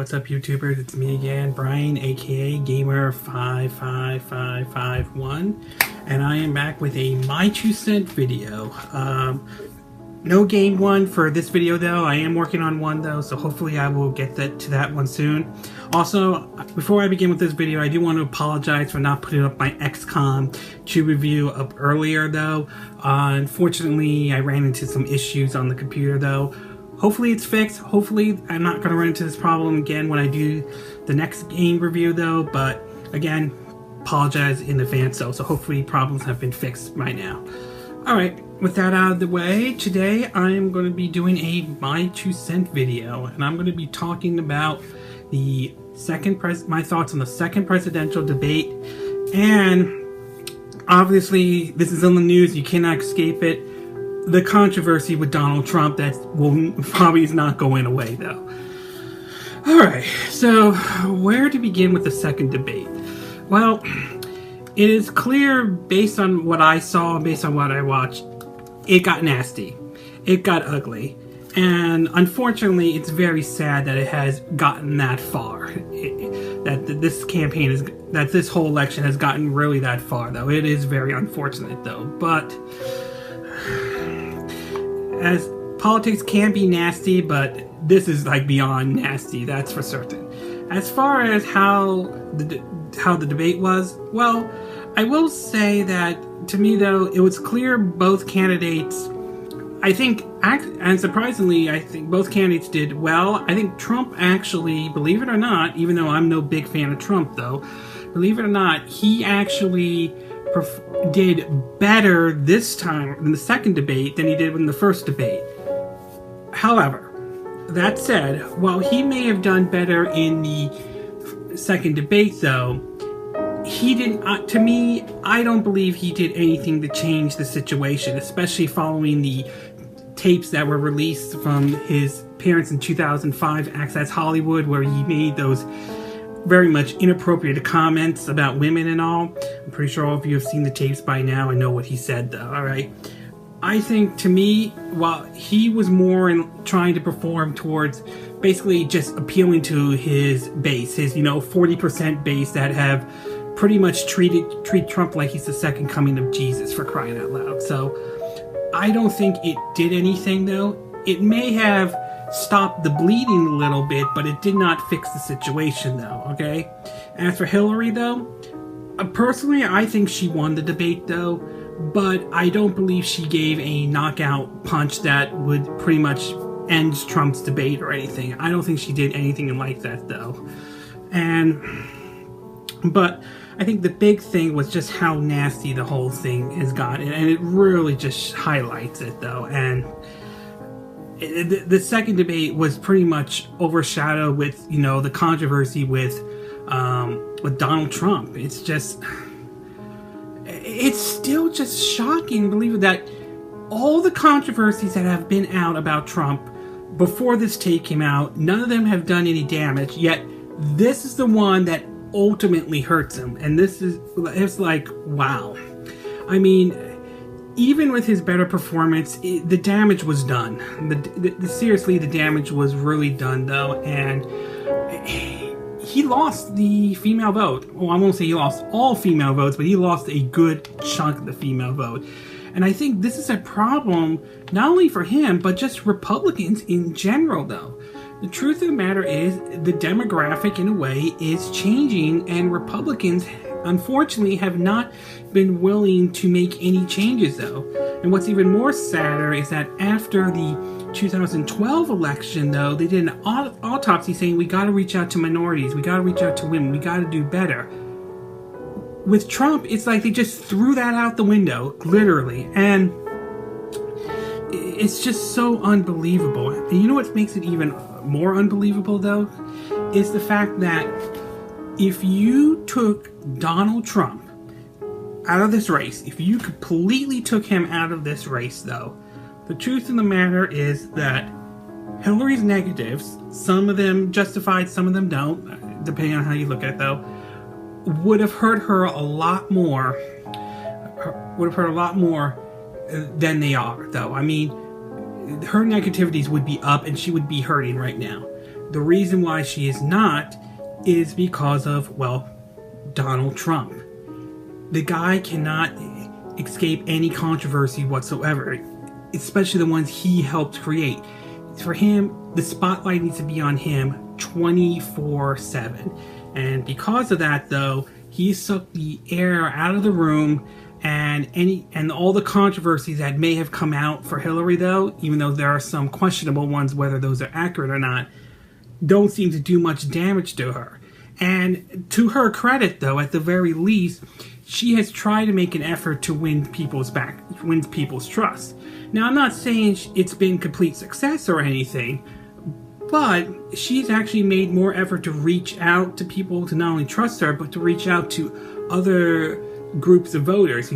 what's up, YouTubers? It's me again, Brian, aka Gamer55551, and I am back with a My 2 Cent video. No game one for this video though. I am working on one though, so hopefully I will get to that one soon. Also, before I begin with this video, I do want to apologize for not putting up my XCOM 2 review up earlier though. Unfortunately, I ran into some issues on the computer though. Hopefully it's fixed. Hopefully I'm not going to run into this problem again when I do the next game review though, but again, apologize in advance though, so hopefully problems have been fixed by now. Alright, with that out of the way, today I am going to be doing a My 2 Cent video, and I'm going to be talking about the my thoughts on the second presidential debate, and obviously this is in the news, you cannot escape it. The controversy with Donald Trump that probably is not going away though. Alright, so where to begin with the second debate? Well, it is clear based on what I saw, based on what I watched, it got nasty. It got ugly. And unfortunately, it's very sad that it has gotten that far. That this whole election has gotten really that far though. It is very unfortunate though. But as politics can be nasty, but this is like beyond nasty, that's for certain. As far as how the debate was, well, I will say that to me though, it was clear both candidates, I think, and surprisingly, I think both candidates did well. I think Trump actually, believe it or not, even though I'm no big fan of Trump though, believe it or not, he actually did better this time in the second debate than he did in the first debate. However, that said, while he may have done better in the second debate though, he didn't, to me, I don't believe he did anything to change the situation, especially following the tapes that were released from his appearance in 2005 Access Hollywood, where he made those very much inappropriate comments about women and all. I'm pretty sure all of you have seen the tapes by now and know what he said though, alright? I think, to me, while he was more in trying to perform towards basically just appealing to his base, his, 40% base that have pretty much treat Trump like he's the second coming of Jesus, for crying out loud. So I don't think it did anything though. It may have stopped the bleeding a little bit, but it did not fix the situation though, okay? As for Hillary though, personally I think she won the debate though, but I don't believe she gave a knockout punch that would pretty much end Trump's debate or anything. I don't think she did anything like that though. But I think the big thing was just how nasty the whole thing has gotten, and it really just highlights it though. And the second debate was pretty much overshadowed with, the controversy with Donald Trump. It's still just shocking, believe it, that all the controversies that have been out about Trump before this tape came out, none of them have done any damage, yet this is the one that ultimately hurts him. And it's like, wow. I mean, even with his better performance, the damage was done. Seriously, the damage was really done though, and he lost the female vote. Well, I won't say he lost all female votes, but he lost a good chunk of the female vote. And I think this is a problem not only for him, but just Republicans in general though. The truth of the matter is, the demographic in a way is changing, and Republicans unfortunately have not been willing to make any changes though. And what's even more sadder is that after the 2012 election though, they did an autopsy saying we gotta reach out to minorities, we gotta reach out to women, we gotta do better. With Trump, it's like they just threw that out the window, literally, and it's just so unbelievable. And you know what makes it even more unbelievable though, is the fact that if you took Donald Trump out of this race, if you completely took him out of this race though, the truth of the matter is that Hillary's negatives, some of them justified, some of them don't, depending on how you look at it though, would have hurt her a lot more, than they are though. I mean, her negativities would be up and she would be hurting right now. the reason why she is not is because of, well, Donald Trump. The guy cannot escape any controversy whatsoever, especially the ones he helped create. For him, the spotlight needs to be on him 24/7. And because of that, though, he sucked the air out of the room, and all the controversies that may have come out for Hillary, though, even though there are some questionable ones whether those are accurate or not, don't seem to do much damage to her. And to her credit, though, at the very least, she has tried to make an effort to win people's trust. Now, I'm not saying it's been complete success or anything, but she's actually made more effort to reach out to people to not only trust her, but to reach out to other groups of voters,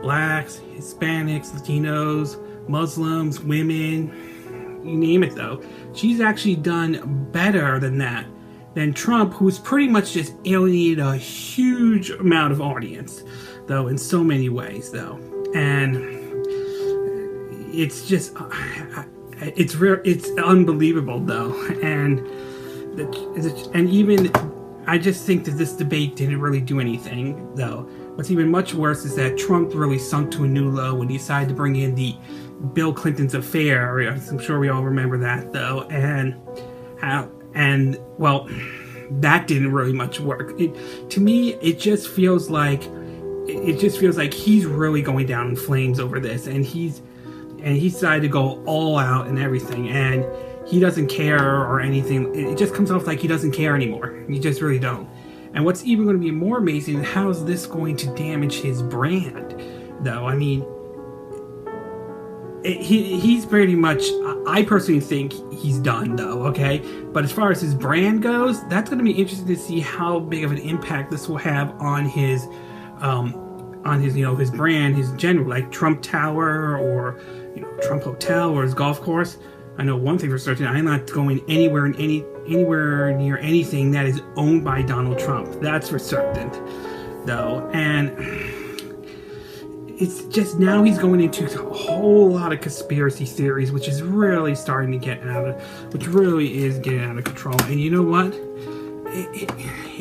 blacks, Hispanics, Latinos, Muslims, women, you name it, though. She's actually done better than Trump, who's pretty much just alienated a huge amount of audience, though, in so many ways, though. And it's just, it's unbelievable, though. And even, I just think that this debate didn't really do anything, though. What's even much worse is that Trump really sunk to a new low when he decided to bring in the Bill Clinton's affair. I'm sure we all remember that, though. And well, that didn't really much work. To me, it just feels like he's really going down in flames over this, and he decided to go all out and everything, and he doesn't care or anything. It just comes off like he doesn't care anymore. You just really don't. And what's even going to be more amazing is how is this going to damage his brand, though? I mean, he's pretty much, I personally think he's done, though, okay? But as far as his brand goes, that's going to be interesting to see how big of an impact this will have on his his brand, his general, like Trump Tower or, Trump Hotel or his golf course. I know one thing for certain, I'm not going anywhere near anything that is owned by Donald Trump. That's for certain, though. And it's just now he's going into a whole lot of conspiracy theories, which is really starting to getting out of control. And you know what?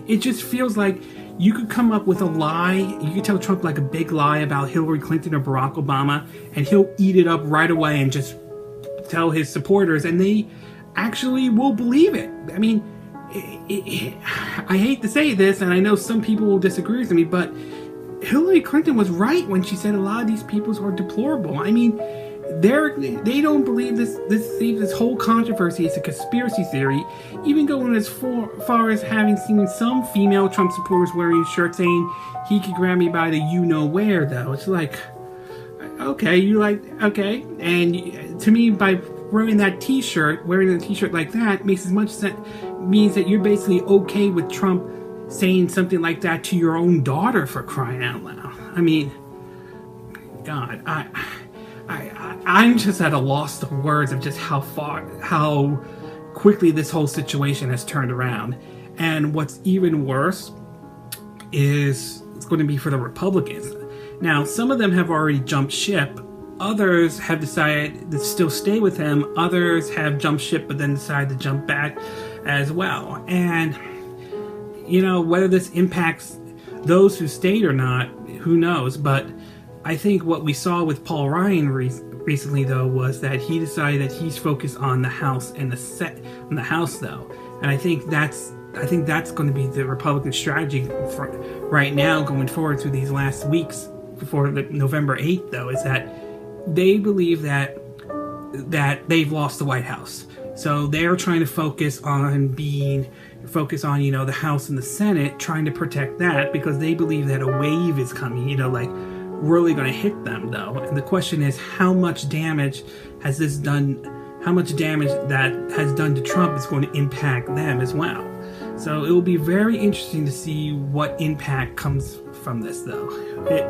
It just feels like you could come up with a lie. You could tell Trump like a big lie about Hillary Clinton or Barack Obama, and he'll eat it up right away and just tell his supporters, and they actually will believe it. I mean, I hate to say this, and I know some people will disagree with me, but Hillary Clinton was right when she said a lot of these people are deplorable. I mean, they don't believe this whole controversy is a conspiracy theory, even going as far as having seen some female Trump supporters wearing shirts saying he could grab me by the you-know-where, though. It's like, okay, and to me, by wearing a t-shirt like that makes as much sense, means that you're basically okay with Trump saying something like that to your own daughter, for crying out loud. I mean, God, I'm just at a loss of words of just how quickly this whole situation has turned around. And what's even worse is it's going to be for the Republicans. Now, some of them have already jumped ship. Others have decided to still stay with him. Others have jumped ship but then decided to jump back as well. And, whether this impacts those who stayed or not, who knows? But I think what we saw with Paul Ryan recently, though, was that he decided that he's focused on the House and on the House, though. And I think that's going to be the Republican strategy for right now going forward through these last weeks before November 8th, though, is that they believe that they've lost the White House. So they're trying to focus on the House and the Senate, trying to protect that because they believe that a wave is coming, really going to hit them, though. And the question is, how much damage has this done? How much damage that has done to Trump is going to impact them as well. So it will be very interesting to see what impact comes from this, though. It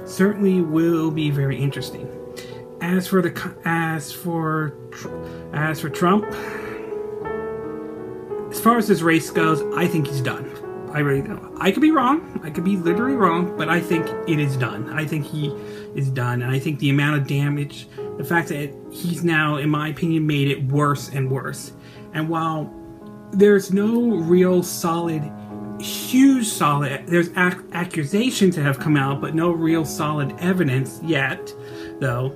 certainly will be very interesting. As for Trump, as far as this race goes, I think he's done. I really don't. I could be wrong. I could be literally wrong, but I think it is done. I think he is done, and I think the amount of damage, the fact that he's now, in my opinion, made it worse and worse. And while there's no real solid, there's accusations that have come out, but no real solid evidence yet, though.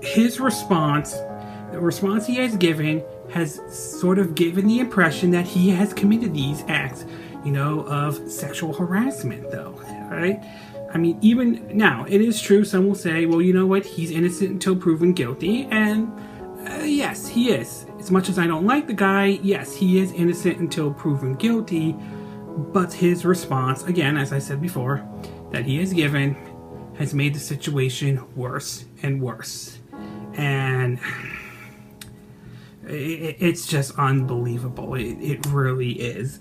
His response, the response he has given, has sort of given the impression that he has committed these acts, of sexual harassment, though, right? I mean, even now, it is true, some will say, well, you know what, he's innocent until proven guilty, and yes, he is. As much as I don't like the guy, yes, he is innocent until proven guilty, but his response, again, as I said before, that he has given, has made the situation worse and worse. And it's just unbelievable. It really is.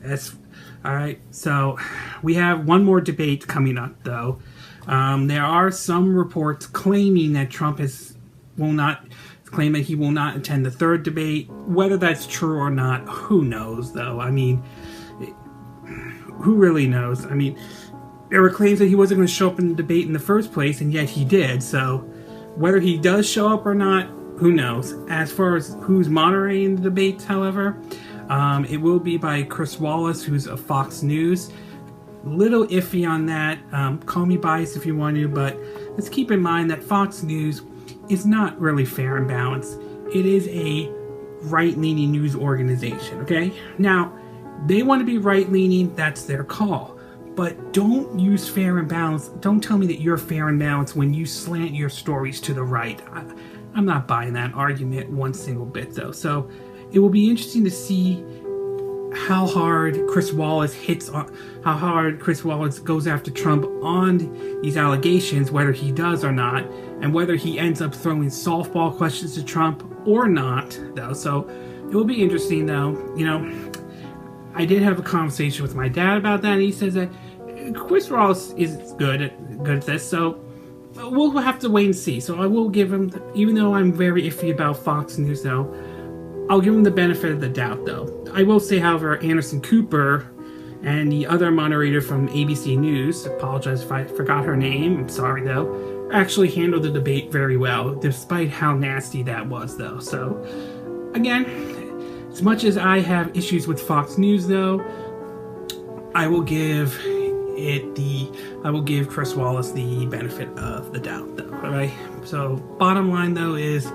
Alright, so we have one more debate coming up, though. There are some reports claiming that Trump will not attend the third debate. Whether that's true or not, who knows, though? I mean, who really knows? I mean, there were claims that he wasn't going to show up in the debate in the first place, and yet he did. So whether he does show up or not, who knows? As far as who's moderating the debates, however, it will be by Chris Wallace, who's of Fox News. Little iffy on that. Call me biased if you want to, but let's keep in mind that Fox News is not really fair and balanced. It is a right-leaning news organization, okay? Now, they want to be right-leaning, that's their call. But don't use fair and balanced. Don't tell me that you're fair and balanced when you slant your stories to the right. I'm not buying that argument one single bit, though. So it will be interesting to see how hard Chris Wallace goes after Trump on these allegations, whether he does or not, and whether he ends up throwing softball questions to Trump or not, though. So it will be interesting, though. I did have a conversation with my dad about that, and he says that Chris Wallace is good at this, so we'll have to wait and see. So I will give him, even though I'm very iffy about Fox News, though, I'll give him the benefit of the doubt, though. I will say, however, Anderson Cooper and the other moderator from ABC News, apologize if I forgot her name, I'm sorry, though, actually handled the debate very well, despite how nasty that was, though. So, again, as much as I have issues with Fox News, though, I will give Chris Wallace the benefit of the doubt, though. Alright? So, bottom line, though, is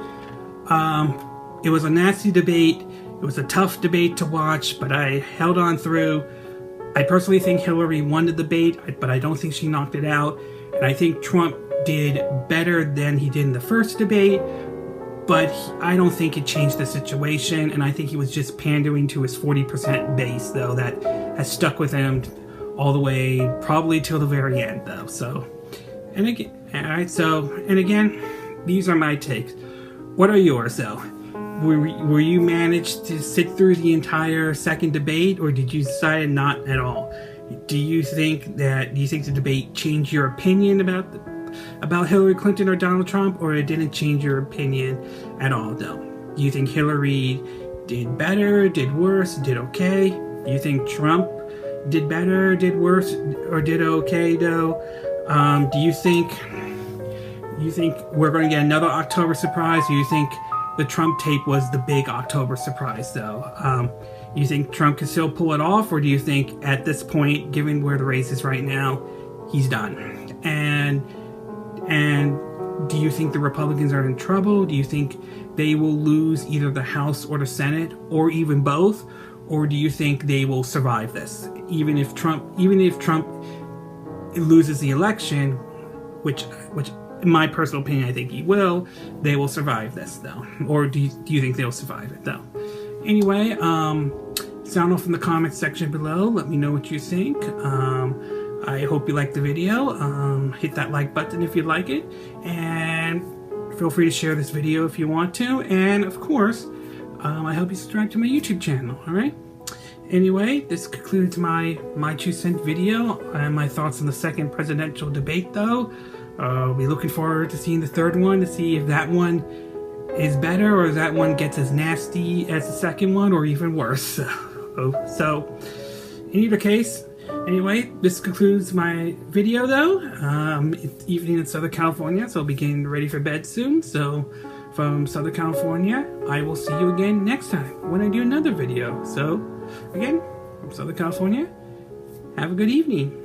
it was a nasty debate. It was a tough debate to watch, but I held on through. I personally think Hillary won the debate, but I don't think she knocked it out. And I think Trump did better than he did in the first debate, but I don't think it changed the situation, and I think he was just pandering to his 40% base, though, that has stuck with him all the way, probably till the very end, though. So, and again, these are my takes. What are yours, though? Were you managed to sit through the entire second debate, or did you decide not at all? Do you think the debate changed your opinion about Hillary Clinton or Donald Trump, or it didn't change your opinion at all, though? Do you think Hillary did better, did worse, did okay? Do you think Trump did better, did worse, or did okay, though? Do you think we're going to get another October surprise? Do you think the Trump tape was the big October surprise, though? You think Trump can still pull it off, or do you think at this point, given where the race is right now, he's done? And do you think the Republicans are in trouble? Do you think they will lose either the House or the Senate, or even both? Or do you think they will survive this? Even if Trump loses the election, which in my personal opinion, I think he will, they will survive this, though. Or do you think they'll survive it, though? Anyway, sound off in the comments section below. Let me know what you think. I hope you liked the video. Hit that like button if you like it. And feel free to share this video if you want to. And, of course, I hope you subscribe to my YouTube channel, alright? Anyway, this concludes my 2 cent video and my thoughts on the second presidential debate, though. I'll be looking forward to seeing the third one, to see if that one is better, or if that one gets as nasty as the second one, or even worse. So, in either case, anyway, this concludes my video, though. It's evening in Southern California, so I'll be getting ready for bed soon. So, from Southern California, I will see you again next time when I do another video. So, again, from Southern California, have a good evening.